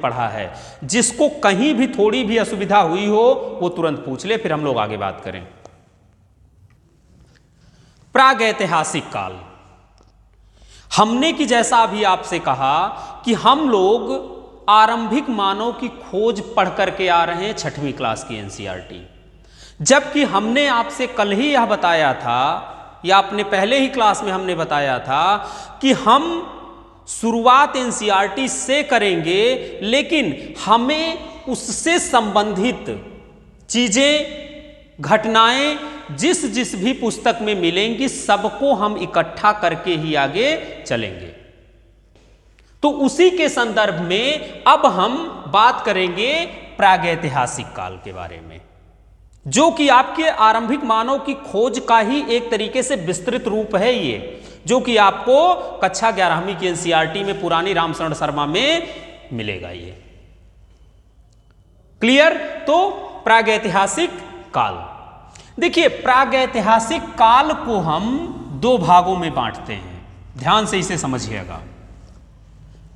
पढ़ा है। जिसको कहीं भी थोड़ी भी असुविधा हुई हो वो तुरंत पूछ ले, फिर हम लोग आगे बात करें। प्रागैतिहासिक काल, हमने कि जैसा अभी आपसे कहा कि हम लोग आरंभिक मानव की खोज पढ़ करके आ रहे हैं 6वीं क्लास की एनसीईआरटी। जबकि हमने आपसे कल ही यह बताया था, या अपने पहले ही क्लास में हमने बताया था कि हम शुरुआत एनसीईआरटी से करेंगे, लेकिन हमें उससे संबंधित चीजें, घटनाएं जिस जिस भी पुस्तक में मिलेंगी सबको हम इकट्ठा करके ही आगे चलेंगे। तो उसी के संदर्भ में अब हम बात करेंगे प्रागैतिहासिक काल के बारे में, जो कि आपके आरंभिक मानव की खोज का ही एक तरीके से विस्तृत रूप है ये, जो कि आपको कक्षा 11वीं की एनसीईआरटी में पुरानी रामशरण शर्मा में मिलेगा ये। क्लियर? तो प्रागैतिहासिक काल, देखिए प्रागैतिहासिक काल को हम 2 भागों में बांटते हैं, ध्यान से इसे समझिएगा।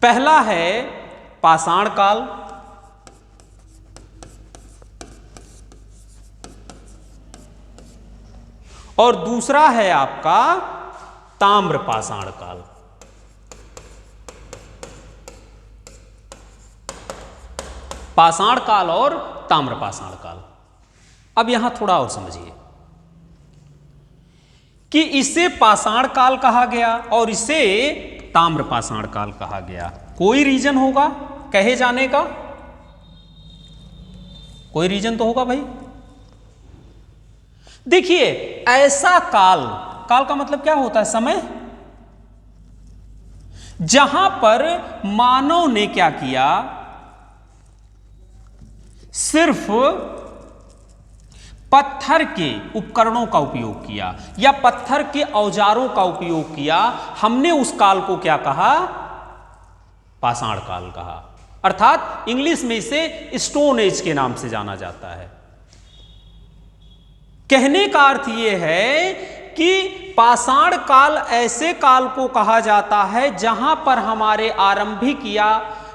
पहला है पाषाण काल, और दूसरा है आपका ताम्र पाषाण काल। पाषाण काल और ताम्र पाषाण काल। अब यहां थोड़ा और समझिए कि इसे पाषाण काल कहा गया और इसे ताम्र पाषाण काल कहा गया। कोई रीजन होगा कहे जाने का? कोई रीजन तो होगा भाई। देखिए ऐसा काल, काल का मतलब क्या होता है? समय। जहां पर मानव ने क्या किया, सिर्फ पत्थर के उपकरणों का उपयोग किया या पत्थर के औजारों का उपयोग किया, हमने उस काल को क्या कहा? पाषाण काल कहा। अर्थात इंग्लिश में इसे स्टोन एज के नाम से जाना जाता है। कहने का अर्थ यह है कि पाषाण काल ऐसे काल को कहा जाता है जहां पर हमारे आरंभिक या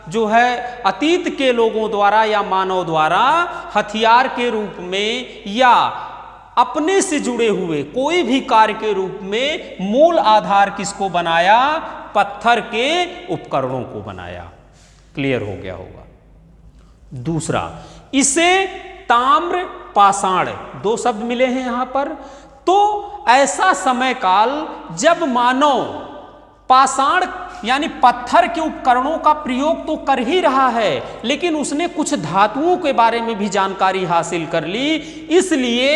जो है अतीत के लोगों द्वारा या मानव द्वारा हथियार के रूप में या अपने से जुड़े हुए कोई भी कार्य के रूप में मूल आधार किसको बनाया? पत्थर के उपकरणों को बनाया। क्लियर हो गया होगा। दूसरा, इसे ताम्र पाषाण 2 शब्द मिले हैं यहां पर। तो ऐसा समय काल जब मानव पाषाण यानी पत्थर के उपकरणों का प्रयोग तो कर ही रहा है, लेकिन उसने कुछ धातुओं के बारे में भी जानकारी हासिल कर ली। इसलिए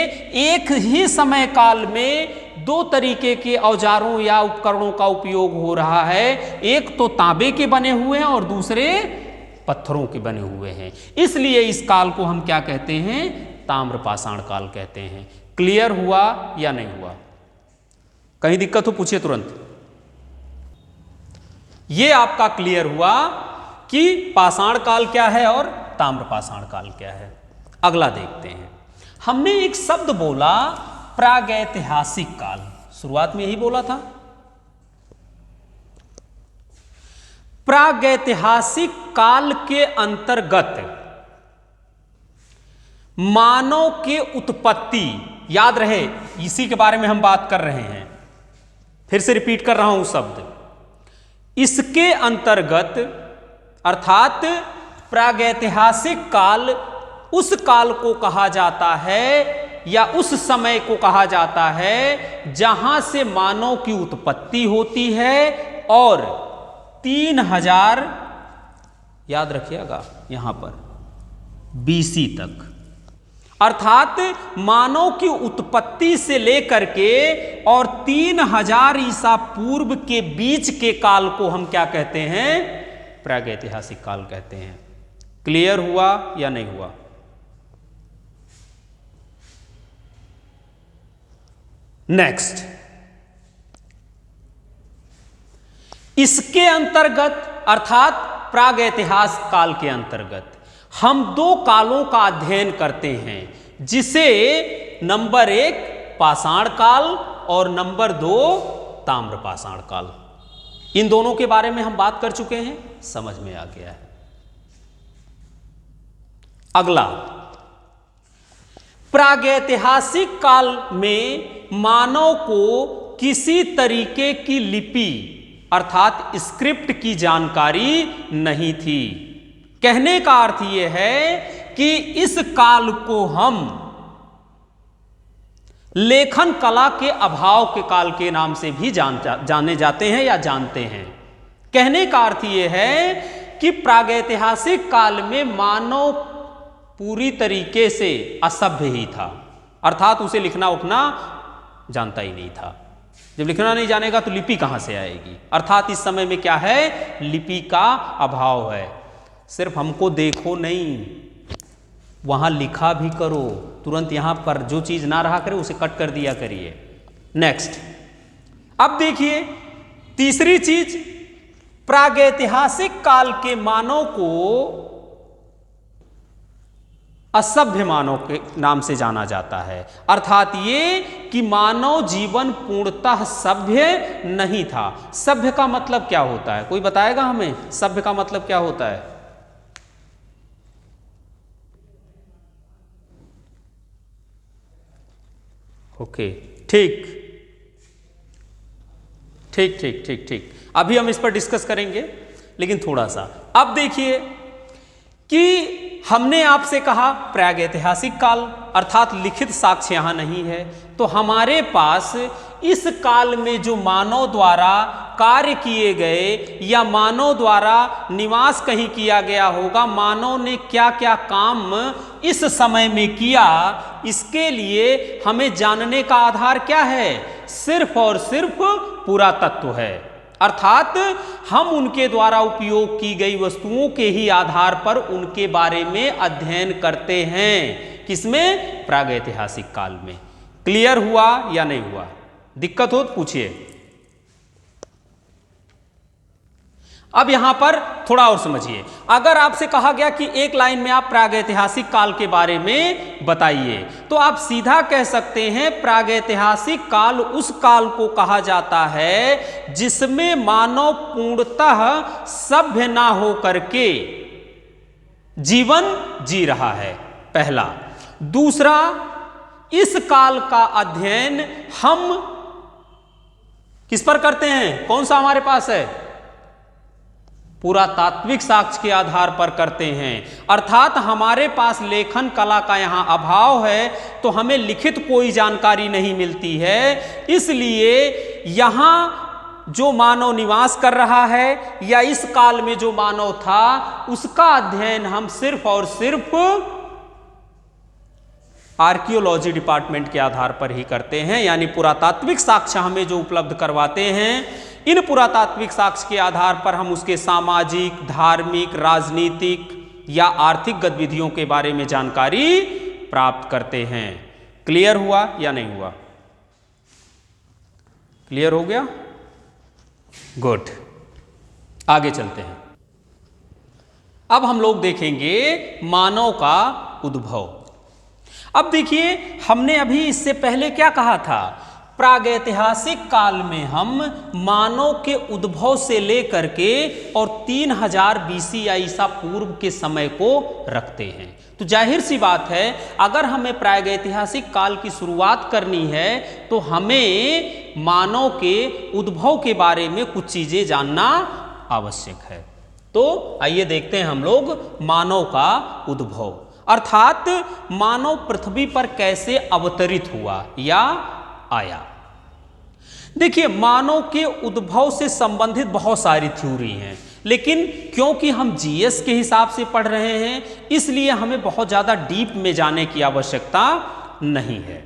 एक ही समय काल में 2 तरीके के औजारों या उपकरणों का उपयोग हो रहा है। एक तो तांबे के बने हुए हैं और दूसरे पत्थरों के बने हुए हैं। इसलिए इस काल को हम क्या कहते हैं? ताम्र पाषाण काल कहते हैं। क्लियर हुआ या नहीं हुआ? कहीं दिक्कत हो पूछिए तुरंत। यह आपका क्लियर हुआ कि पाषाण काल क्या है और ताम्र पाषाण काल क्या है। अगला देखते हैं। हमने एक शब्द बोला प्रागैतिहासिक काल, शुरुआत में यही बोला था। प्रागैतिहासिक काल के अंतर्गत मानव के उत्पत्ति, याद रहे इसी के बारे में हम बात कर रहे हैं, फिर से रिपीट कर रहा हूं शब्द, इसके अंतर्गत अर्थात प्रागैतिहासिक काल उस काल को कहा जाता है या उस समय को कहा जाता है जहां से मानव की उत्पत्ति होती है और 3000 याद रखिएगा यहां पर BC तक, अर्थात मानव की उत्पत्ति से लेकर के और 3000 ईसा पूर्व के बीच के काल को हम क्या कहते हैं? प्रागैतिहासिक काल कहते हैं। क्लियर हुआ या नहीं हुआ? नेक्स्ट, इसके अंतर्गत अर्थात प्रागैतिहास काल के अंतर्गत हम 2 कालों का अध्ययन करते हैं, जिसे नंबर 1 पाषाण काल और नंबर 2 ताम्र पाषाण काल। इन दोनों के बारे में हम बात कर चुके हैं, समझ में आ गया है। अगला, प्रागैतिहासिक काल में मानव को किसी तरीके की लिपि अर्थात स्क्रिप्ट की जानकारी नहीं थी। कहने का अर्थ यह है कि इस काल को हम लेखन कला के अभाव के काल के नाम से भी जाने जाते हैं या जानते हैं। कहने का अर्थ यह है कि प्रागैतिहासिक काल में मानव पूरी तरीके से असभ्य ही था, अर्थात उसे लिखना उखना जानता ही नहीं था। जब लिखना नहीं जानेगा तो लिपि कहां से आएगी, अर्थात इस समय में क्या है, लिपि का अभाव है। सिर्फ हमको देखो नहीं, वहां लिखा भी करो, तुरंत यहां पर जो चीज ना रहा करे उसे कट कर दिया करिए। नेक्स्ट, अब देखिए तीसरी चीज, प्रागैतिहासिक काल के मानव को असभ्य मानव के नाम से जाना जाता है, अर्थात ये कि मानव जीवन पूर्णतः सभ्य नहीं था। सभ्य का मतलब क्या होता है, कोई बताएगा हमें? सभ्य का मतलब क्या होता है? ओके, ठीक ठीक ठीक ठीक ठीक, अभी हम इस पर डिस्कस करेंगे, लेकिन थोड़ा सा अब देखिए कि हमने आपसे कहा प्रागैतिहासिक काल, अर्थात लिखित साक्ष्य यहां नहीं है, तो हमारे पास इस काल में जो मानव द्वारा कार्य किए गए या मानव द्वारा निवास कहीं किया गया होगा, मानव ने क्या क्या काम इस समय में किया, इसके लिए हमें जानने का आधार क्या है? सिर्फ और सिर्फ पुरातत्व है, अर्थात हम उनके द्वारा उपयोग की गई वस्तुओं के ही आधार पर उनके बारे में अध्ययन करते हैं। किसमें? प्रागैतिहासिक काल में। क्लियर हुआ या नहीं हुआ? दिक्कत हो तो पूछिए। अब यहां पर थोड़ा और समझिए, अगर आपसे कहा गया कि एक लाइन में आप प्रागैतिहासिक काल के बारे में बताइए, तो आप सीधा कह सकते हैं प्रागैतिहासिक काल उस काल को कहा जाता है जिसमें मानव पूर्णतः सभ्य ना हो करके जीवन जी रहा है, पहला। दूसरा, इस काल का अध्ययन हम किस पर करते हैं? कौन सा हमारे पास है? पुरातात्विक साक्ष्य के आधार पर करते हैं, अर्थात हमारे पास लेखन कला का यहां अभाव है, तो हमें लिखित कोई जानकारी नहीं मिलती है। इसलिए यहां जो मानव निवास कर रहा है या इस काल में जो मानव था, उसका अध्ययन हम सिर्फ और सिर्फ आर्कियोलॉजी डिपार्टमेंट के आधार पर ही करते हैं, यानी पुरातात्विक साक्ष्य हमें जो उपलब्ध करवाते हैं, इन पुरातात्विक साक्ष्य के आधार पर हम उसके सामाजिक, धार्मिक, राजनीतिक या आर्थिक गतिविधियों के बारे में जानकारी प्राप्त करते हैं। क्लियर हुआ या नहीं हुआ? क्लियर हो गया? गुड, आगे चलते हैं। अब हम लोग देखेंगे मानव का उद्भव। अब देखिए, हमने अभी इससे पहले क्या कहा था? प्रागैतिहासिक काल में हम मानव के उद्भव से लेकर के और 3000 BC या ईसा पूर्व के समय को रखते हैं। तो जाहिर सी बात है, अगर हमें प्रागैतिहासिक काल की शुरुआत करनी है तो हमें मानव के उद्भव के बारे में कुछ चीजें जानना आवश्यक है। तो आइए देखते हैं हम लोग मानव का उद्भव, अर्थात मानव पृथ्वी पर कैसे अवतरित हुआ या आया। देखिए, मानव के उद्भव से संबंधित बहुत सारी थ्योरी हैं, लेकिन क्योंकि हम जीएस के हिसाब से पढ़ रहे हैं, इसलिए हमें बहुत ज्यादा डीप में जाने की आवश्यकता नहीं है।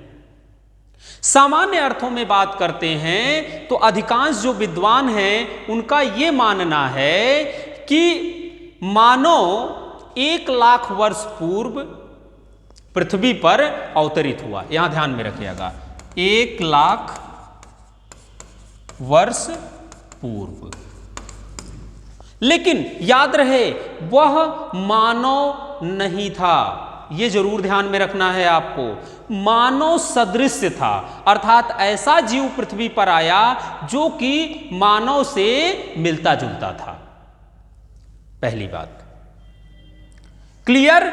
सामान्य अर्थों में बात करते हैं तो अधिकांश जो विद्वान हैं उनका यह मानना है कि मानव 1 लाख वर्ष पूर्व पृथ्वी पर अवतरित हुआ। यहां ध्यान में रखिएगा, 1 लाख वर्ष पूर्व। लेकिन याद रहे, वह मानव नहीं था, यह जरूर ध्यान में रखना है आपको। मानव सदृश था, अर्थात ऐसा जीव पृथ्वी पर आया जो कि मानव से मिलता जुलता था। पहली बात क्लियर।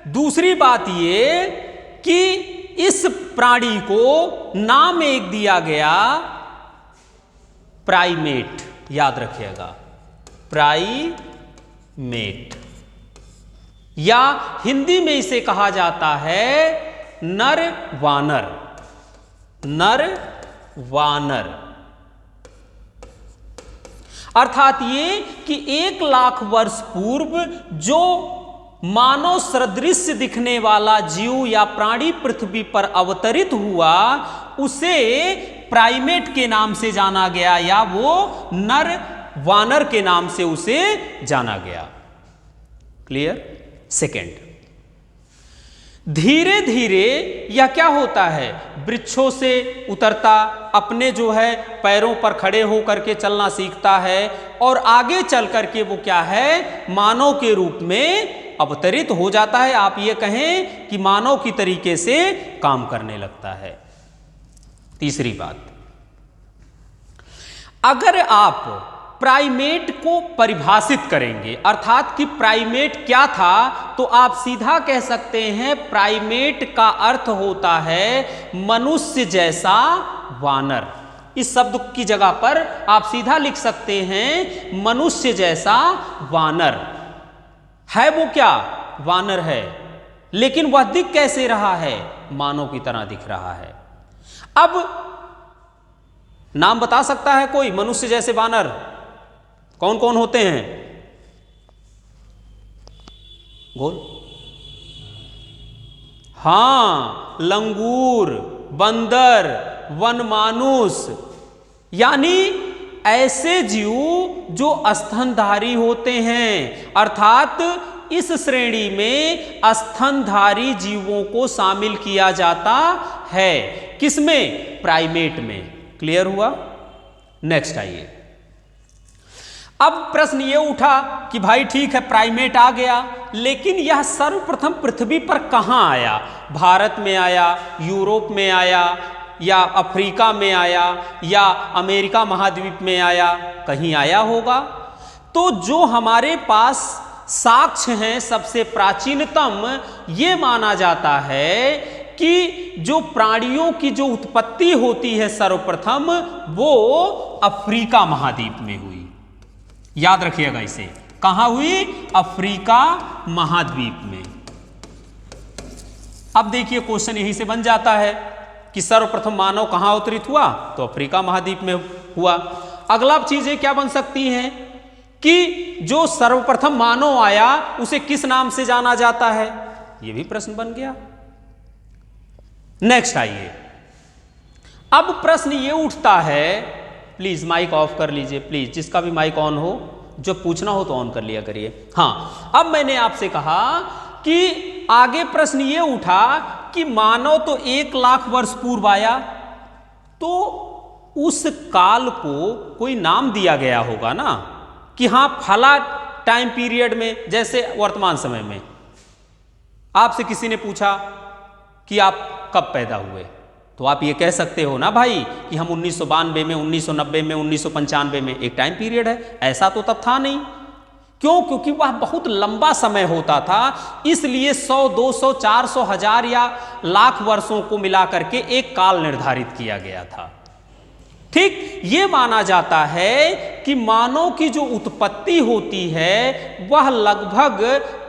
दूसरी बात ये कि इस प्राणी को नाम एक दिया गया प्राइमेट, याद रखिएगा, प्राइमेट, या हिंदी में इसे कहा जाता है नर वानर, नर वानर। अर्थात ये कि 1 लाख वर्ष पूर्व जो मानव सदृश दिखने वाला जीव या प्राणी पृथ्वी पर अवतरित हुआ उसे प्राइमेट के नाम से जाना गया, या वो नर वानर के नाम से उसे जाना गया। क्लियर? सेकेंड, धीरे धीरे यह क्या होता है, वृक्षों से उतरता, अपने जो है पैरों पर खड़े होकर के चलना सीखता है, और आगे चल करके वो क्या है, मानव के रूप में अवतरित हो जाता है। आप ये कहें कि मानव की तरीके से काम करने लगता है। तीसरी बात, अगर आप प्राइमेट को परिभाषित करेंगे, अर्थात कि प्राइमेट क्या था, तो आप सीधा कह सकते हैं प्राइमेट का अर्थ होता है मनुष्य जैसा वानर। इस शब्द की जगह पर आप सीधा लिख सकते हैं मनुष्य जैसा वानर। है वो क्या, वानर है, लेकिन वह दिख कैसे रहा है, मानव की तरह दिख रहा है। अब नाम बता सकता है कोई मनुष्य जैसे वानर कौन कौन होते हैं? गोल, हां, लंगूर, बंदर, वनमानुष, यानी ऐसे जीव जो स्तनधारी होते हैं। अर्थात इस श्रेणी में स्तनधारी जीवों को शामिल किया जाता है। किसमें? प्राइमेट में। क्लियर हुआ? नेक्स्ट आइए। अब प्रश्न ये उठा कि भाई ठीक है प्राइमेट आ गया, लेकिन यह सर्वप्रथम पृथ्वी पर कहां आया? भारत में आया, यूरोप में आया, या अफ्रीका में आया, या अमेरिका महाद्वीप में आया? कहीं आया होगा। तो जो हमारे पास साक्ष्य हैं सबसे प्राचीनतम, ये माना जाता है कि जो प्राणियों की जो उत्पत्ति होती है सर्वप्रथम, वो अफ्रीका महाद्वीप में हुई। याद रखिएगा इसे, कहां हुई? अफ्रीका महाद्वीप में। अब देखिए क्वेश्चन यहीं से बन जाता है कि सर्वप्रथम मानव कहां अवतरित हुआ? तो अफ्रीका महाद्वीप में हुआ। अगला चीजें क्या बन सकती हैं कि जो सर्वप्रथम मानव आया उसे किस नाम से जाना जाता है? यह भी प्रश्न बन गया। नेक्स्ट आइए। अब प्रश्न यह उठता है, प्लीज माइक ऑफ कर लीजिए, प्लीज, जिसका भी माइक ऑन हो, जो पूछना हो तो ऑन कर लिया करिए। हां, अब मैंने आपसे कहा कि आगे प्रश्न ये उठा कि मानव तो 1 लाख वर्ष पूर्व आया, तो उस काल को कोई नाम दिया गया होगा ना, कि हां फला टाइम पीरियड में, जैसे वर्तमान समय में आपसे किसी ने पूछा कि आप कब पैदा हुए, तो आप ये कह सकते हो ना भाई कि हम 1992 में, 1990 में, 1995 में, एक टाइम पीरियड है। ऐसा तो तब था नहीं। क्यों? क्योंकि वह बहुत लंबा समय होता था, इसलिए 100, 200, 400, 1000 या लाख वर्षों को मिलाकर के एक काल निर्धारित किया गया था। ठीक, ये माना जाता है कि मानव की जो उत्पत्ति होती है वह लगभग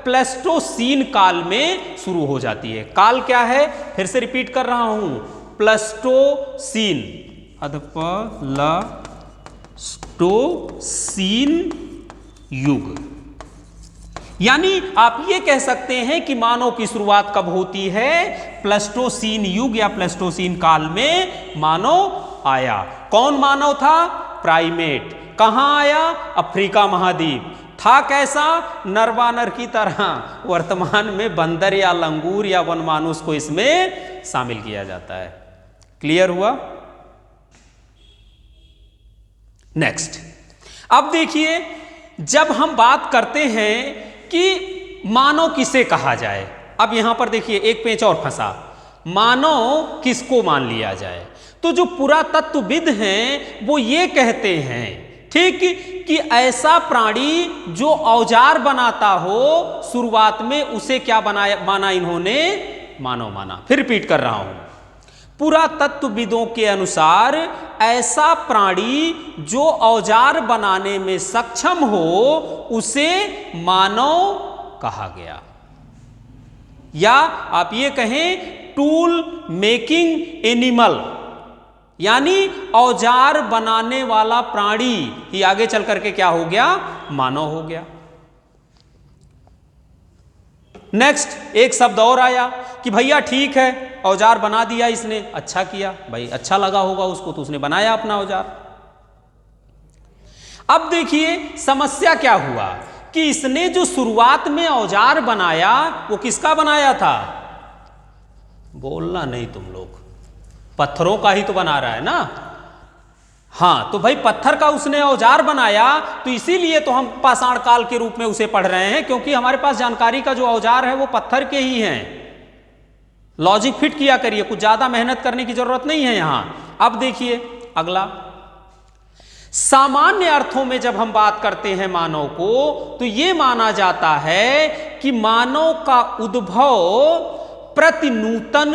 प्लेस्टोसीन काल में शुरू हो जाती है। काल क्या है? फिर से रिपीट कर रहा हूं, प्लेस्टोसीन, प्लेस्टोसीन युग। यानी आप ये कह सकते हैं कि मानव की शुरुआत कब होती है? प्लेस्टोसीन युग या प्लेस्टोसीन काल में मानव आया। कौन मानव था? प्राइमेट। कहां आया? अफ्रीका महाद्वीप। था कैसा? नरवानर की तरह। वर्तमान में बंदर या लंगूर या वनमानुष को इसमें शामिल किया जाता है। क्लियर हुआ? नेक्स्ट, अब देखिए, जब हम बात करते हैं कि मानव किसे कहा जाए, अब यहां पर देखिए एक पेंच और फंसा, मानव किसको मान लिया जाए? तो जो पुरातत्वविद हैं वो ये कहते हैं, ठीक, कि ऐसा प्राणी जो औजार बनाता हो, शुरुआत में उसे क्या बनाया माना इन्होंने? मानव माना। फिर रिपीट कर रहा हूं, पुरातत्वविदों के अनुसार ऐसा प्राणी जो औजार बनाने में सक्षम हो उसे मानव कहा गया, या आप ये कहें टूल मेकिंग एनिमल, यानी औजार बनाने वाला प्राणी ही आगे चल करके क्या हो गया? मानव हो गया। नेक्स्ट एक शब्द और आया कि भैया ठीक है, औजार बना दिया इसने, अच्छा किया भाई, अच्छा लगा होगा उसको तो उसने बनाया अपना औजार। अब देखिए समस्या क्या हुआ कि इसने जो शुरुआत में औजार बनाया वो किसका बनाया था? बोलना नहीं तुम लोग, पत्थरों का ही तो बना रहा है ना। हाँ, तो भाई पत्थर का उसने औजार बनाया, तो इसीलिए तो हम पाषाण काल के रूप में उसे पढ़ रहे हैं, क्योंकि हमारे पास जानकारी का जो औजार है वो पत्थर के ही हैं। लॉजिक फिट किया करिए, कुछ ज्यादा मेहनत करने की जरूरत नहीं है यहां। अब देखिए अगला, सामान्य अर्थों में जब हम बात करते हैं मानव को, तो यह माना जाता है कि मानव का उद्भव प्रतिनूतन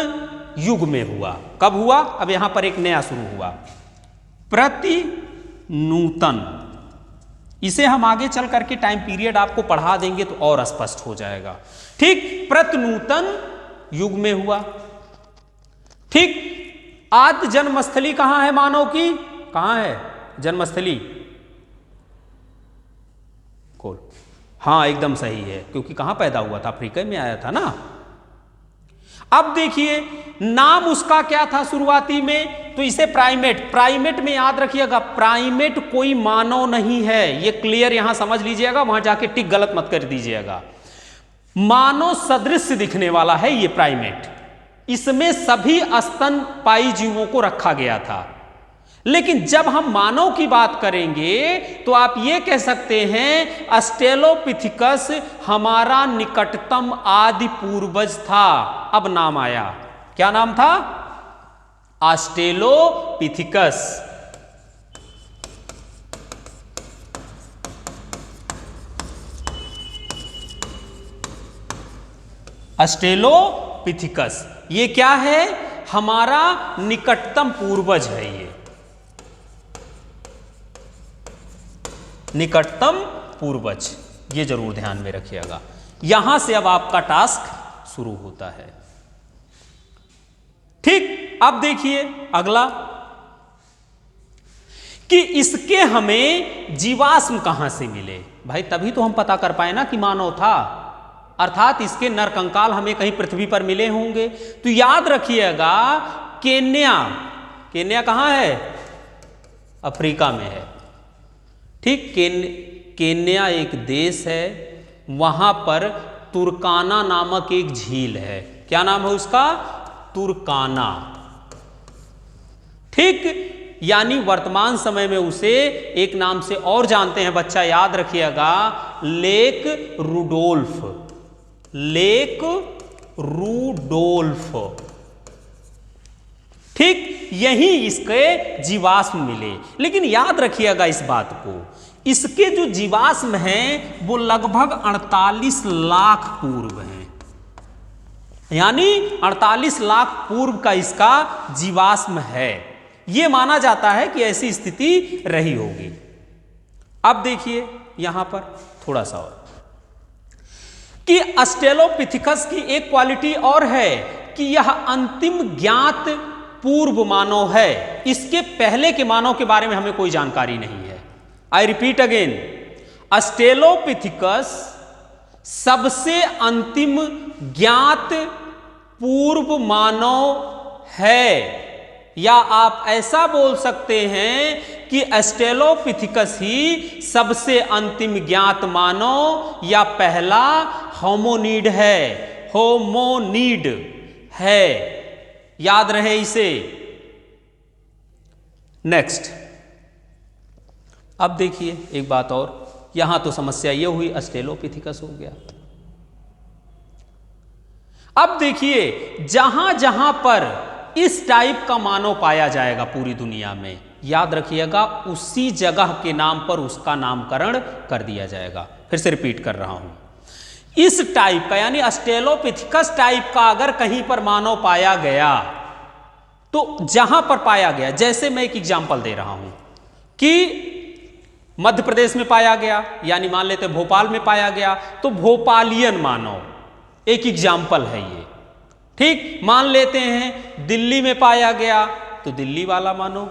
युग में हुआ। कब हुआ? अब यहां पर एक नया शुरू हुआ, प्रतिनूतन। इसे हम आगे चल करके टाइम पीरियड आपको पढ़ा देंगे तो और स्पष्ट हो जाएगा। ठीक, प्रतिनूतन युग में हुआ। ठीक, आद्य जन्मस्थली कहां है मानव की? कहां है जन्मस्थली? खोल। हाँ एकदम सही है, क्योंकि कहां पैदा हुआ था? अफ्रीका में आया था ना। अब देखिए नाम उसका क्या था शुरुआती में? तो इसे प्राइमेट, प्राइमेट में याद रखिएगा, प्राइमेट कोई मानव नहीं है, ये क्लियर यहां समझ लीजिएगा, वहां जाके टिक गलत मत कर दीजिएगा। मानव सदृश दिखने वाला है ये प्राइमेट, इसमें सभी स्तनपायी जीवों को रखा गया था। लेकिन जब हम मानव की बात करेंगे तो आप ये कह सकते हैं ऑस्ट्रेलोपिथिकस हमारा निकटतम आदि पूर्वज था। अब नाम आया, क्या नाम था? ऑस्ट्रेलोपिथिकस। ऑस्ट्रेलोपिथिकस ये क्या है? हमारा निकटतम पूर्वज है, ये निकटतम पूर्वज, ये जरूर ध्यान में रखिएगा। यहां से अब आपका टास्क शुरू होता है। ठीक, अब देखिए अगला कि इसके हमें जीवाश्म कहां से मिले। भाई तभी तो हम पता कर पाए ना कि मानव था, अर्थात इसके नरकंकाल हमें कहीं पृथ्वी पर मिले होंगे। तो याद रखिएगा केन्या, केन्या कहां है? अफ्रीका में है। ठीक, केन्या एक देश है, वहां पर तुर्काना नामक एक झील है। क्या नाम है उसका? तुर्काना। ठीक, यानी वर्तमान समय में उसे एक नाम से और जानते हैं बच्चा, याद रखिएगा, लेक रूडोल्फ, लेक रूडोल्फ। ठीक, यही इसके जीवाश्म मिले। लेकिन याद रखिएगा इस बात को, इसके जो जीवाश्म हैं वो लगभग 48 लाख पूर्व हैं, यानी 48 लाख पूर्व का इसका जीवाश्म है। यह माना जाता है कि ऐसी स्थिति रही होगी। अब देखिए यहां पर थोड़ा सा और कि ऑस्ट्रेलोपिथिकस की एक क्वालिटी और है कि यह अंतिम ज्ञात पूर्व मानव है। इसके पहले के मानव के बारे में हमें कोई जानकारी नहीं है। आई रिपीट अगेन, ऑस्ट्रेलोपिथिकस सबसे अंतिम ज्ञात पूर्व मानव है, या आप ऐसा बोल सकते हैं कि ऑस्ट्रेलोपिथिकस ही सबसे अंतिम ज्ञात मानव या पहला होमोनिड है, होमोनिड है। याद रहे इसे। नेक्स्ट, अब देखिए एक बात और, यहां तो समस्या यह हुई ऑस्ट्रेलोपिथिकस हो गया। अब देखिए जहां जहां पर इस टाइप का मानव पाया जाएगा पूरी दुनिया में, याद रखिएगा, उसी जगह के नाम पर उसका नामकरण कर दिया जाएगा। फिर से रिपीट कर रहा हूं, इस टाइप का यानी ऑस्ट्रेलोपिथेकस टाइप का अगर कहीं पर मानव पाया गया, तो जहां पर पाया गया, जैसे मैं एक एग्जांपल दे रहा हूं कि मध्य प्रदेश में पाया गया, यानी मान लेते भोपाल में पाया गया, तो भोपालियन मानव एक एग्जाम्पल है ये। ठीक, मान लेते हैं दिल्ली में पाया गया तो दिल्ली वाला मानव,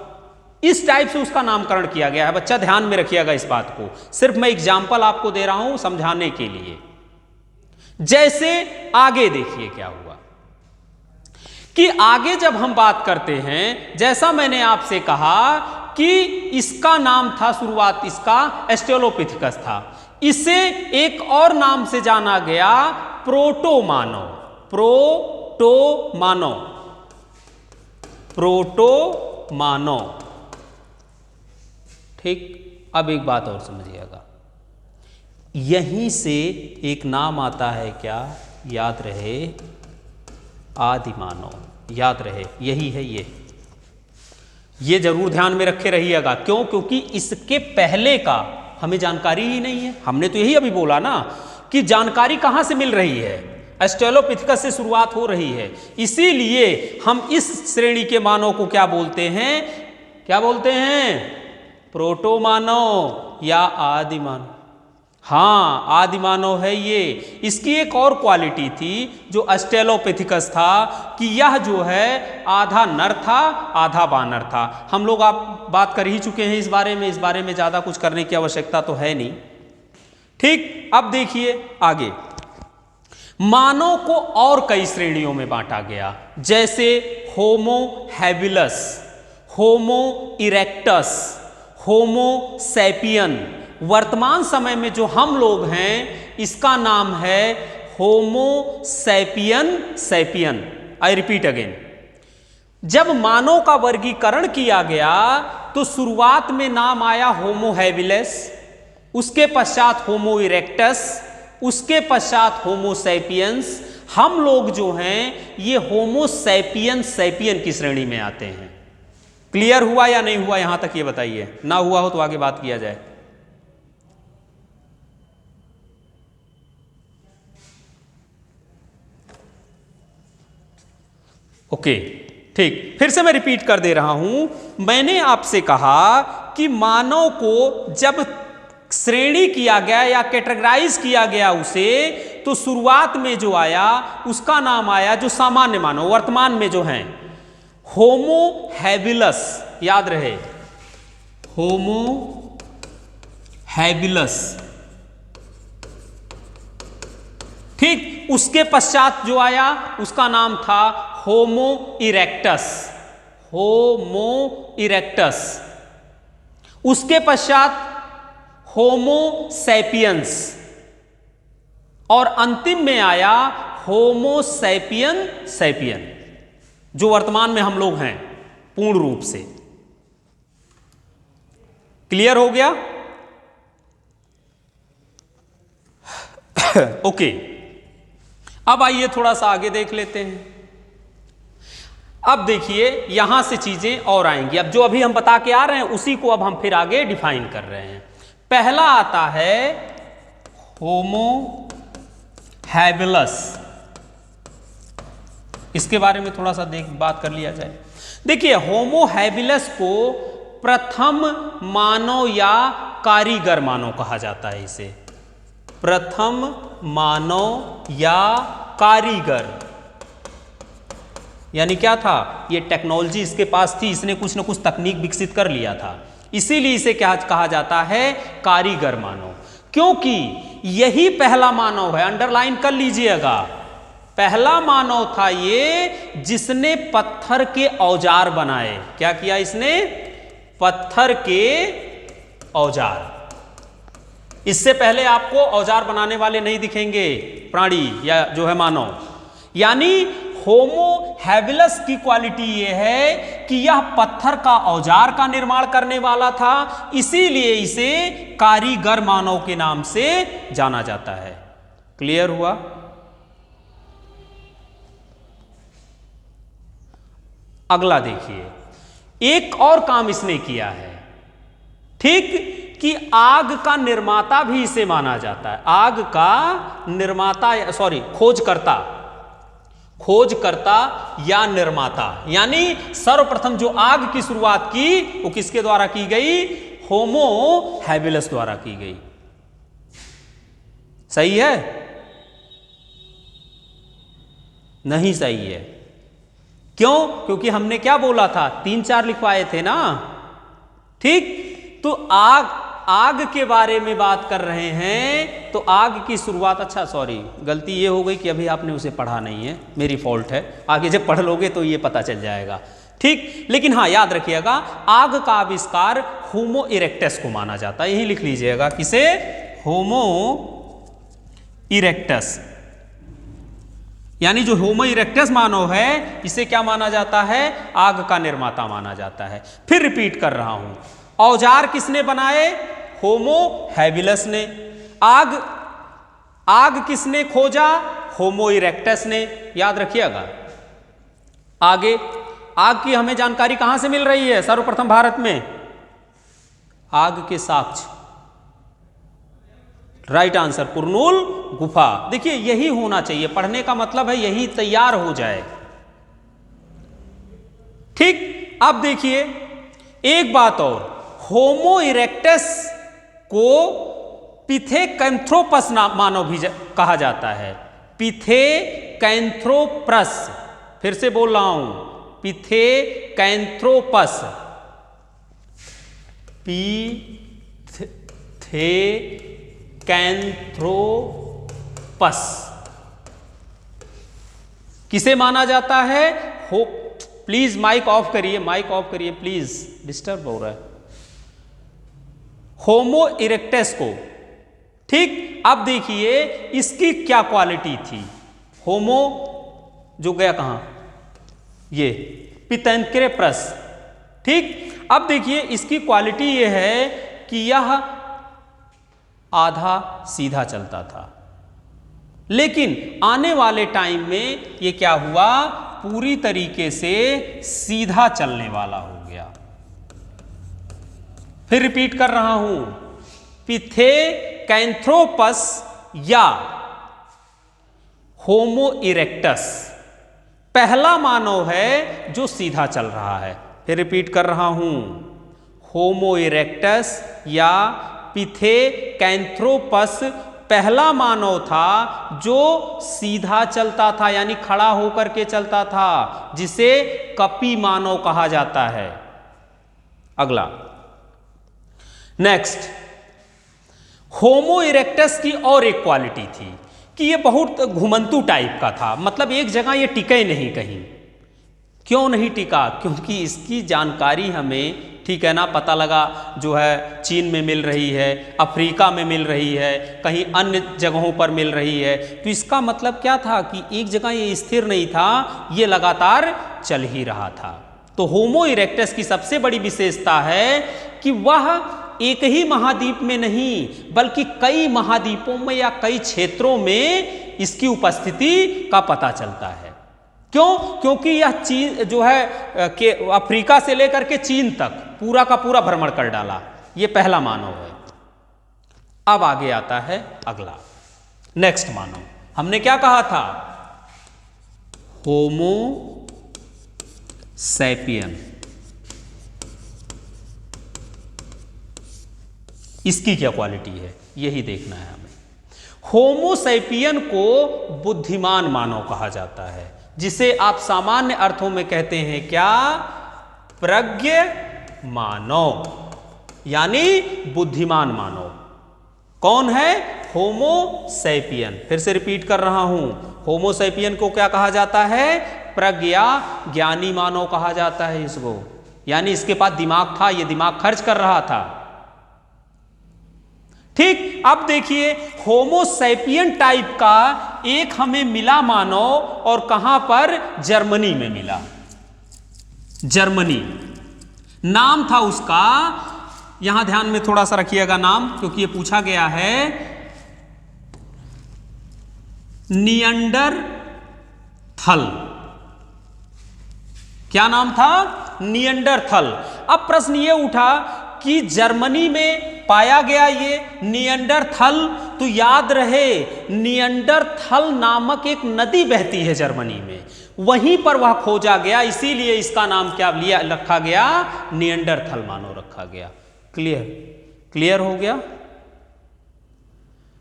इस टाइप से उसका नामकरण किया गया है। बच्चा ध्यान में रखिएगा इस बात को, सिर्फ मैं एग्जाम्पल आपको दे रहा हूं समझाने के लिए। जैसे आगे देखिए क्या हुआ कि आगे जब हम बात करते हैं, जैसा मैंने आपसे कहा कि इसका नाम था, शुरुआत इसका ऑस्ट्रेलोपिथेकस था, इसे एक और नाम से जाना गया प्रोटो मानव, प्रोटो मानव, प्रोटो मानव। ठीक, अब एक बात और समझिएगा, यहीं से एक नाम आता है क्या, याद रहे, आदि मानव। याद रहे, यही है ये जरूर ध्यान में रखे रहिएगा। क्यों? क्योंकि इसके पहले का हमें जानकारी ही नहीं है। हमने तो यही अभी बोला ना कि जानकारी कहां से मिल रही है, ऑस्ट्रेलोपिथेकस से शुरुआत हो रही है। इसीलिए हम इस श्रेणी के मानव को क्या बोलते हैं, क्या बोलते हैं, प्रोटो मानव या आदि मानव। हाँ, आदि मानव है ये। इसकी एक और क्वालिटी थी जो ऑस्ट्रेलोपिथेकस था कि यह जो है आधा नर था आधा बानर था। हम लोग आप बात कर ही चुके हैं इस बारे में ज़्यादा कुछ करने की आवश्यकता तो है नहीं। ठीक, अब देखिए आगे, मानव को और कई श्रेणियों में बांटा गया, जैसे होमो हैबिलस, होमो इरेक्टस, होमो सैपियन। वर्तमान समय में जो हम लोग हैं इसका नाम है homo sapien, sapien. I repeat again, जब मानव का वर्गीकरण किया गया तो शुरुआत में नाम आया होमो हैबिलस, उसके पश्चात होमो इरेक्टस, उसके पश्चात होमो सैपियंस। हम लोग जो हैं ये होमो सैपियन, सैपियन की श्रेणी में आते हैं। क्लियर हुआ या नहीं हुआ यहां तक ये बताइए, ना हुआ हो तो आगे बात किया जाए। ओके, ठीक, फिर से मैं रिपीट कर दे रहा हूं। मैंने आपसे कहा कि मानव को जब श्रेणी किया गया या कैटेगराइज किया गया उसे, तो शुरुआत में जो आया उसका नाम आया, जो सामान्य मानव वर्तमान में जो हैं, होमो हैबिलस। याद रहे, होमो हैबिलस। ठीक, उसके पश्चात जो आया उसका नाम था होमो इरेक्टस, होमो इरेक्टस। उसके पश्चात होमो सैपियंस और अंतिम में आया होमो सैपियन, सैपियन, जो वर्तमान में हम लोग हैं पूर्ण रूप से। क्लियर हो गया? ओके, अब आइए थोड़ा सा आगे देख लेते हैं। अब देखिए यहां से चीजें और आएंगी। अब जो अभी हम बता के आ रहे हैं उसी को अब हम फिर आगे डिफाइन कर रहे हैं। पहला आता है होमो हैबिलस। इसके बारे में थोड़ा सा बात कर लिया जाए। देखिए, होमो हैबिलस को प्रथम मानव या कारीगर मानव कहा जाता है। इसे प्रथम मानव या कारीगर, यानी क्या था, ये टेक्नोलॉजी इसके पास थी, इसने कुछ ना कुछ तकनीक विकसित कर लिया था, इसीलिए इसे क्या कहा जाता है, कारीगर मानव। क्योंकि यही पहला मानव है, अंडरलाइन कर लीजिएगा, पहला मानव था ये जिसने पत्थर के औजार बनाए। क्या किया इसने? पत्थर के औजार। इससे पहले आपको औजार बनाने वाले नहीं दिखेंगे प्राणी या जो है मानव। यानी होमो हैबिलस की क्वालिटी यह है कि यह पत्थर का औजार का निर्माण करने वाला था, इसीलिए इसे कारीगर मानव के नाम से जाना जाता है। क्लियर हुआ? अगला देखिए, एक और काम इसने किया है, ठीक, कि आग का निर्माता भी इसे माना जाता है। आग का निर्माता, सॉरी, खोजकर्ता या निर्माता, यानी सर्वप्रथम जो आग की शुरुआत की वो किसके द्वारा की गई? होमो हैबिलस द्वारा की गई। सही है? नहीं सही है। क्यों? क्योंकि हमने क्या बोला था, 3-4 लिखवाए थे ना, ठीक। तो आग के बारे में बात कर रहे हैं, तो आग की शुरुआत, अच्छा सॉरी, गलती ये हो गई कि अभी आपने उसे पढ़ा नहीं है, मेरी फॉल्ट है, आगे जब पढ़ लोगे तो ये पता चल जाएगा, ठीक। लेकिन हाँ, याद रखिएगा, आग का आविष्कार होमो इरेक्टस को माना जाता है। यही लिख लीजिएगा, किसे? होमो इरेक्टस, यानी जो होमो इरेक्टस मानव है, इसे क्या माना जाता है? आग का निर्माता माना जाता है। फिर रिपीट कर रहा हूं, औजार किसने बनाए? होमो हैबिलस ने। आग किसने खोजा? होमो इरेक्टस ने। याद रखिएगा। आगे, आग की हमें जानकारी कहां से मिल रही है? सर्वप्रथम भारत में आग के साक्ष्य, राइट आंसर, कुरनूल गुफा। देखिए, यही होना चाहिए, पढ़ने का मतलब है यही तैयार हो जाए, ठीक। अब देखिए एक बात और, होमो इरेक्टस को पिथेकैंथ्रोपस मानव भी कहा जाता है। पिथेकैंथ्रोपस, फिर से बोल रहा हूं, पिथेकैंथ्रोपस, पिथेकैंथ्रोपस किसे माना जाता है? प्लीज माइक ऑफ करिए, माइक ऑफ करिए प्लीज, डिस्टर्ब हो रहा है। होमो इरेक्टस को, ठीक। अब देखिए इसकी क्या क्वालिटी थी। होमो जो गया कहां? ये पिथेकैंथ्रोपस, ठीक। अब देखिए इसकी क्वालिटी ये है कि यह आधा सीधा चलता था, लेकिन आने वाले टाइम में ये क्या हुआ? पूरी तरीके से सीधा चलने वाला हो गया। फिर रिपीट कर रहा हूं, पिथेकैंथ्रोपस या होमो इरेक्टस पहला मानव है जो सीधा चल रहा है। फिर रिपीट कर रहा हूं, होमो इरेक्टस या पिथेकैंथ्रोपस पहला मानव था जो सीधा चलता था, यानी खड़ा होकर के चलता था, जिसे कपी मानव कहा जाता है। अगला, नेक्स्ट, होमो इरेक्टस की और एक क्वालिटी थी कि ये बहुत घुमंतू टाइप का था, मतलब एक जगह ये टिके नहीं कहीं। क्यों नहीं टिका? क्योंकि इसकी जानकारी हमें, ठीक है ना, पता लगा जो है चीन में मिल रही है, अफ्रीका में मिल रही है, कहीं अन्य जगहों पर मिल रही है। तो इसका मतलब क्या था कि एक जगह ये स्थिर नहीं था, ये लगातार चल ही रहा था। तो होमो इरेक्टस की सबसे बड़ी विशेषता है कि वह एक ही महाद्वीप में नहीं बल्कि कई महाद्वीपों में या कई क्षेत्रों में इसकी उपस्थिति का पता चलता है। क्यों? क्योंकि यह चीन जो है कि अफ्रीका से लेकर के चीन तक पूरा का पूरा भ्रमण कर डाला। यह पहला मानव है। अब आगे आता है अगला, नेक्स्ट मानव। हमने क्या कहा था? होमो सैपियन। इसकी क्या क्वालिटी है यही देखना है हमें। होमो सैपियन को बुद्धिमान मानव कहा जाता है, जिसे आप सामान्य अर्थों में कहते हैं क्या? प्रज्ञ मानव, यानी बुद्धिमान मानव। कौन है? Homo sapien. फिर से रिपीट कर रहा हूं, होमो सैपियन को क्या कहा जाता है? प्रज्ञा ज्ञानी मानव कहा जाता है इसको, यानी इसके पास दिमाग था, ये दिमाग खर्च कर रहा था, ठीक। अब देखिए होमो सैपियन टाइप का एक हमें मिला मानव, और कहां पर? जर्मनी में मिला। जर्मनी नाम था उसका, यहां ध्यान में थोड़ा सा रखिएगा नाम, क्योंकि ये पूछा गया है। नियंडरथल। क्या नाम था? निएंडरथल। अब प्रश्न ये उठा कि जर्मनी में पाया गया ये निएंडरथल, तो याद रहे निएंडरथल नामक एक नदी बहती है जर्मनी में, वहीं पर वह खोजा गया, इसीलिए इसका नाम क्या लिया रखा गया, निएंडरथल मानव रखा गया। क्लियर हो गया?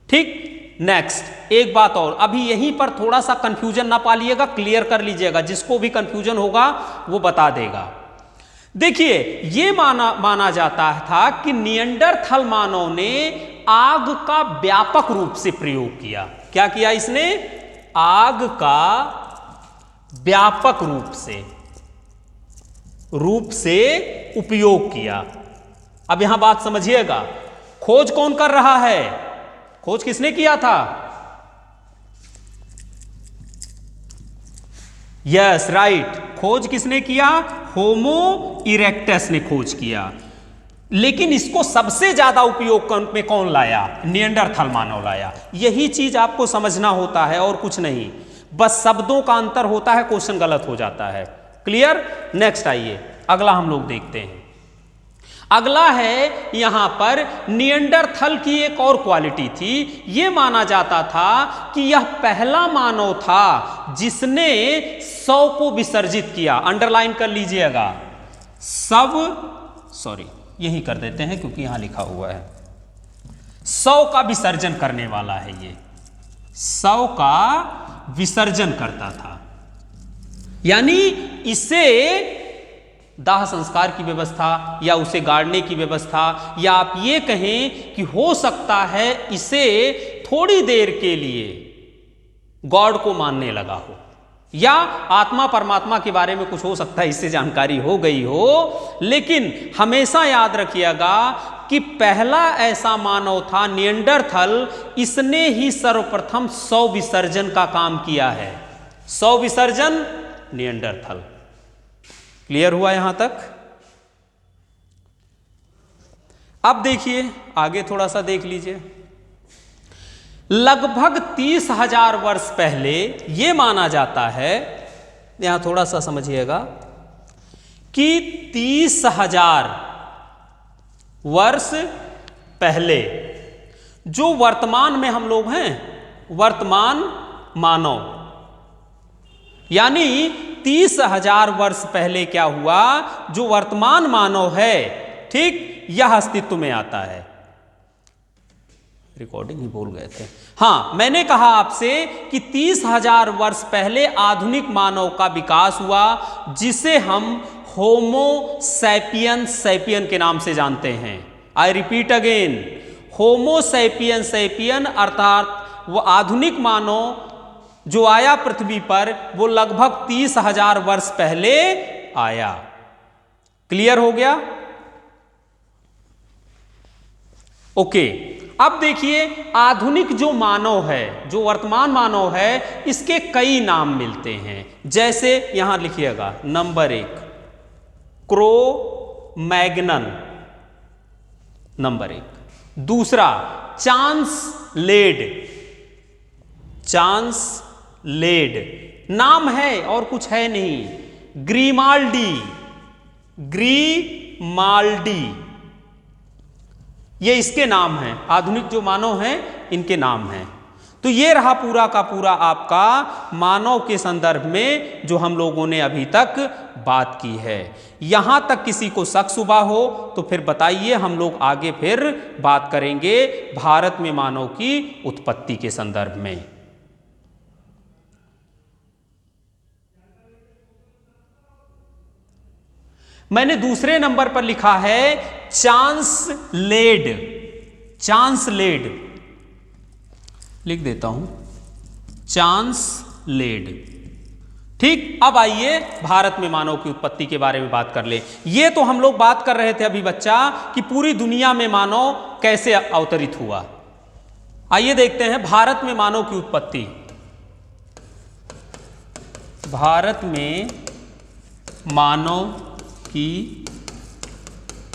ठीक। नेक्स्ट एक बात और, अभी यहीं पर थोड़ा सा कंफ्यूजन ना पालिएगा, क्लियर कर लीजिएगा, जिसको भी कंफ्यूजन होगा वो बता देगा। देखिए ये माना जाता था कि निएंडरथल मानव ने आग का व्यापक रूप से प्रयोग किया। क्या किया इसने? आग का व्यापक रूप से उपयोग किया। अब यहां बात समझिएगा, खोज कौन कर रहा है? खोज किसने किया था? यस राइट, खोज किसने किया? होमो इरेक्टस ने खोज किया। लेकिन इसको सबसे ज्यादा उपयोग में कौन लाया? निएंडरथल मानव लाया। यही चीज आपको समझना होता है और कुछ नहीं, बस शब्दों का अंतर होता है, क्वेश्चन गलत हो जाता है। क्लियर? नेक्स्ट आइए अगला हम लोग देखते हैं। अगला है यहां पर निएंडरथल की एक और क्वालिटी थी। यह माना जाता था कि यह पहला मानव था जिसने शव को विसर्जित किया। अंडरलाइन कर लीजिएगा, यही कर देते हैं क्योंकि यहां लिखा हुआ है शव का विसर्जन करने वाला है। ये शव का विसर्जन करता था, यानी इसे दाह संस्कार की व्यवस्था या उसे गाड़ने की व्यवस्था, या आप ये कहें कि हो सकता है इसे थोड़ी देर के लिए गॉड को मानने लगा हो, या आत्मा परमात्मा के बारे में कुछ हो सकता है, इससे जानकारी हो गई हो। लेकिन हमेशा याद रखिएगा कि पहला ऐसा मानव था निएंडरथल, इसने ही सर्वप्रथम शव विसर्जन का काम किया है। शव विसर्जन निएंडरथल। क्लियर हुआ यहां तक? अब देखिए आगे थोड़ा सा देख लीजिए। लगभग 30,000 वर्ष पहले यह माना जाता है, यहां थोड़ा सा समझिएगा, कि 30,000 वर्ष पहले जो वर्तमान में हम लोग हैं, वर्तमान मानव, यानी 30,000 वर्ष पहले क्या हुआ, जो वर्तमान मानव है, ठीक, यह अस्तित्व में आता है। रिकॉर्डिंग ही भूल गए थे। हां, मैंने कहा आपसे कि 30,000 वर्ष पहले आधुनिक मानव का विकास हुआ, जिसे हम होमो सैपियन के नाम से जानते हैं। आई रिपीट अगेन, होमो सैपियन अर्थात वो आधुनिक मानव जो आया पृथ्वी पर, वो लगभग 30,000 वर्ष पहले आया। क्लियर हो गया? ओके। अब देखिए आधुनिक जो मानव है, जो वर्तमान मानव है, इसके कई नाम मिलते हैं। जैसे यहां लिखिएगा, नंबर 1 क्रो मैग्नन, नंबर 1। दूसरा चांस लेड नाम है और कुछ है नहीं। ग्रीमाल्डी ये इसके नाम हैं। आधुनिक जो मानव हैं इनके नाम हैं। तो ये रहा पूरा का पूरा आपका मानव के संदर्भ में जो हम लोगों ने अभी तक बात की है। यहां तक किसी को शक शुबा हो तो फिर बताइए, हम लोग आगे फिर बात करेंगे भारत में मानव की उत्पत्ति के संदर्भ में। मैंने दूसरे नंबर पर लिखा है चांस लेड, लिख देता हूं चांस लेड। ठीक, अब आइए भारत में मानव की उत्पत्ति के बारे में बात कर ले। ये तो हम लोग बात कर रहे थे अभी बच्चा कि पूरी दुनिया में मानव कैसे अवतरित हुआ। आइए देखते हैं भारत में मानव की उत्पत्ति। भारत में मानव की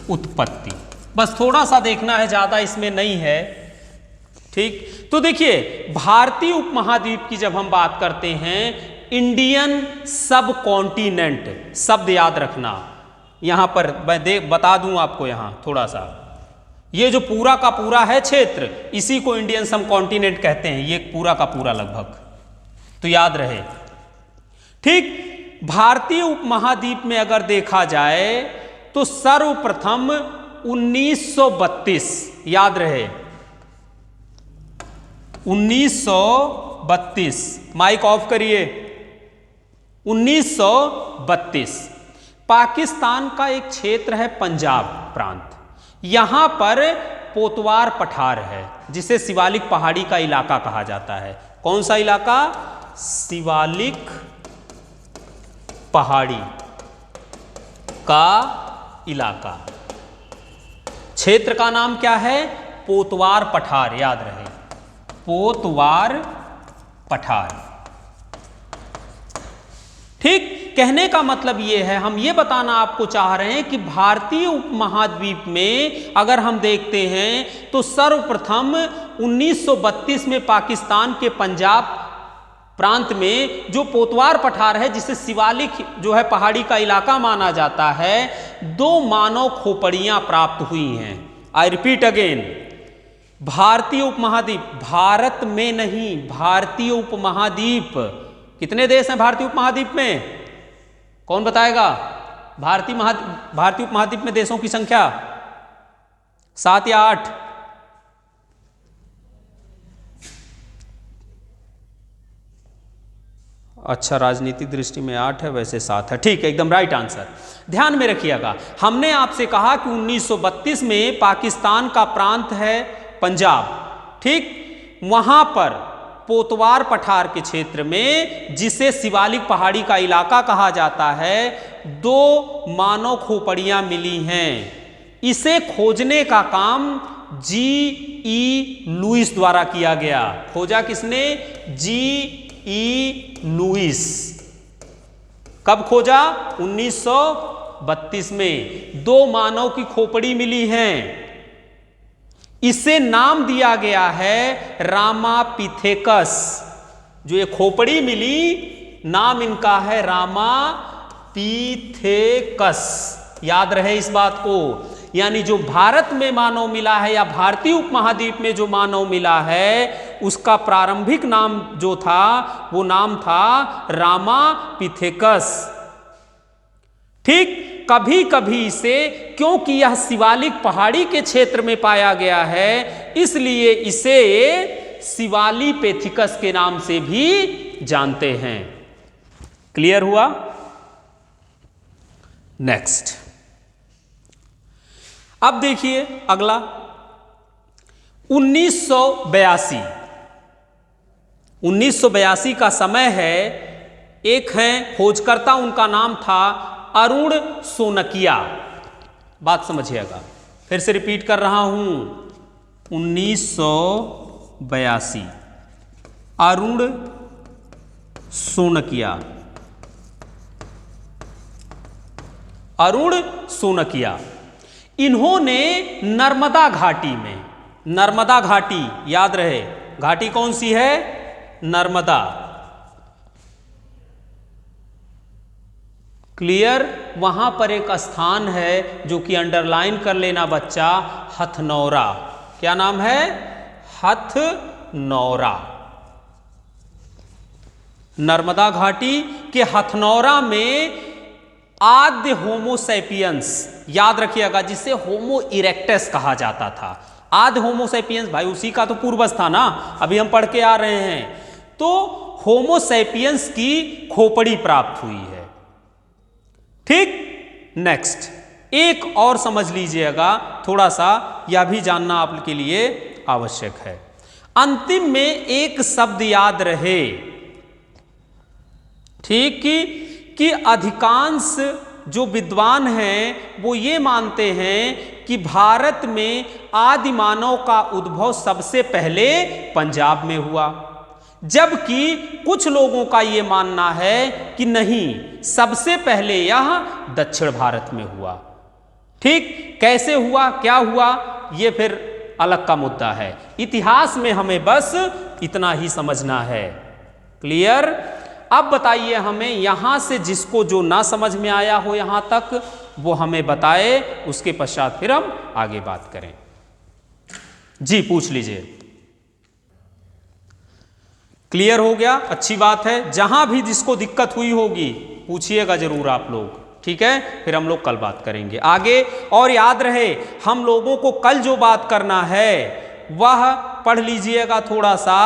उत्पत्ति बस थोड़ा सा देखना है, ज्यादा इसमें नहीं है। ठीक, तो देखिए भारतीय उपमहाद्वीप की जब हम बात करते हैं, इंडियन सब कॉन्टिनेंट शब्द याद रखना, यहां पर मैं बता दूं आपको, यहां थोड़ा सा, ये जो पूरा का पूरा है क्षेत्र, इसी को इंडियन सब कॉन्टिनेंट कहते हैं, ये पूरा का पूरा लगभग, तो याद रहे। ठीक, भारतीय उपमहाद्वीप में अगर देखा जाए तो सर्वप्रथम 1932, याद रहे 1932, माइक ऑफ करिए, 1932 पाकिस्तान का एक क्षेत्र है पंजाब प्रांत, यहां पर पोतवार पठार है जिसे शिवालिक पहाड़ी का इलाका कहा जाता है। कौन सा इलाका? शिवालिक पहाड़ी का इलाका। क्षेत्र का नाम क्या है? पोतवार पठार, याद रहे पोतवार पठार। ठीक, कहने का मतलब यह है, हम ये बताना आपको चाह रहे हैं कि भारतीय उपमहाद्वीप में अगर हम देखते हैं तो सर्वप्रथम 1932 में पाकिस्तान के पंजाब प्रांत में जो पोतवार पठार है, जिसे शिवालिक जो है पहाड़ी का इलाका माना जाता है, 2 मानव खोपड़ियां प्राप्त हुई हैं। आई रिपीट अगेन, भारतीय उपमहाद्वीप, भारत में नहीं, भारतीय उपमहाद्वीप। कितने देश हैं भारतीय उपमहाद्वीप में? कौन बताएगा? भारतीय उपमहाद्वीप में देशों की संख्या 7 या 8? अच्छा, राजनीतिक दृष्टि में 8 है, वैसे 7 है। ठीक है, एकदम राइट आंसर। ध्यान में रखिएगा, हमने आपसे कहा कि 1932 में पाकिस्तान का प्रांत है पंजाब, ठीक, वहां पर पोतवार पठार के क्षेत्र में, जिसे शिवालिक पहाड़ी का इलाका कहा जाता है, 2 मानव खोपड़ियां मिली हैं। इसे खोजने का काम G.E. लुईस द्वारा किया गया। खोजा किसने? G.E. लुईस। कब खोजा? 1932 में। 2 मानव की खोपड़ी मिली हैं, इसे नाम दिया गया है रामापिथेकस। जो ये खोपड़ी मिली, नाम इनका है रामापिथेकस। याद रहे इस बात को, यानी जो भारत में मानव मिला है या भारतीय उपमहाद्वीप में जो मानव मिला है, उसका प्रारंभिक नाम जो था वो नाम था रामापिथेकस। ठीक, कभी कभी इसे, क्योंकि यह शिवालिक पहाड़ी के क्षेत्र में पाया गया है, इसलिए इसे शिवालिपेथिकस के नाम से भी जानते हैं। क्लियर हुआ? नेक्स्ट, अब देखिए अगला 1982। 1982 का समय है। एक हैं खोजकर्ता, उनका नाम था अरुण सोनकिया। बात समझिएगा, फिर से रिपीट कर रहा हूं, 1982 अरुण सोनकिया। अरुण सोनकिया, इन्होंने नर्मदा घाटी में, नर्मदा घाटी याद रहे, घाटी कौन सी है? नर्मदा। क्लियर? वहां पर एक स्थान है जो कि अंडरलाइन कर लेना बच्चा, हथनौरा। क्या नाम है? हथनौरा। नर्मदा घाटी के हथनौरा में आद्य होमोसैपियंस, याद रखिएगा, जिसे होमो इरेक्टस कहा जाता था। आद्य होमोसैपियंस, भाई उसी का तो पूर्वज था ना, अभी हम पढ़ के आ रहे हैं। तो होमोसैपियंस की खोपड़ी प्राप्त हुई है। ठीक, नेक्स्ट एक और समझ लीजिएगा, थोड़ा सा यह भी जानना आपके लिए आवश्यक है। अंतिम में एक शब्द याद रहे, ठीक, कि अधिकांश जो विद्वान हैं वो ये मानते हैं कि भारत में आदि मानव का उद्भव सबसे पहले पंजाब में हुआ, जबकि कुछ लोगों का ये मानना है कि नहीं, सबसे पहले यह दक्षिण भारत में हुआ। ठीक, कैसे हुआ, क्या हुआ, ये फिर अलग का मुद्दा है। इतिहास में हमें बस इतना ही समझना है। क्लियर? अब बताइए हमें, यहां से जिसको जो ना समझ में आया हो यहां तक, वो हमें बताए, उसके पश्चात फिर हम आगे बात करें। जी पूछ लीजिए। क्लियर हो गया? अच्छी बात है। जहां भी जिसको दिक्कत हुई होगी पूछिएगा जरूर आप लोग, ठीक है? फिर हम लोग कल बात करेंगे आगे। और याद रहे हम लोगों को कल जो बात करना है वह पढ़ लीजिएगा थोड़ा सा।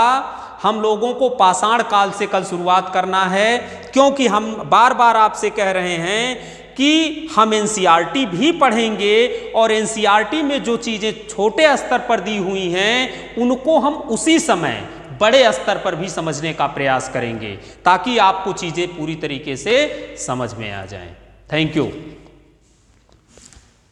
हम लोगों को पाषाण काल से कल शुरुआत करना है, क्योंकि हम बार बार आपसे कह रहे हैं कि हम एनसीईआरटी भी पढ़ेंगे और एनसीईआरटी में जो चीज़ें छोटे स्तर पर दी हुई हैं उनको हम उसी समय बड़े स्तर पर भी समझने का प्रयास करेंगे, ताकि आपको चीज़ें पूरी तरीके से समझ में आ जाएं। Thank you.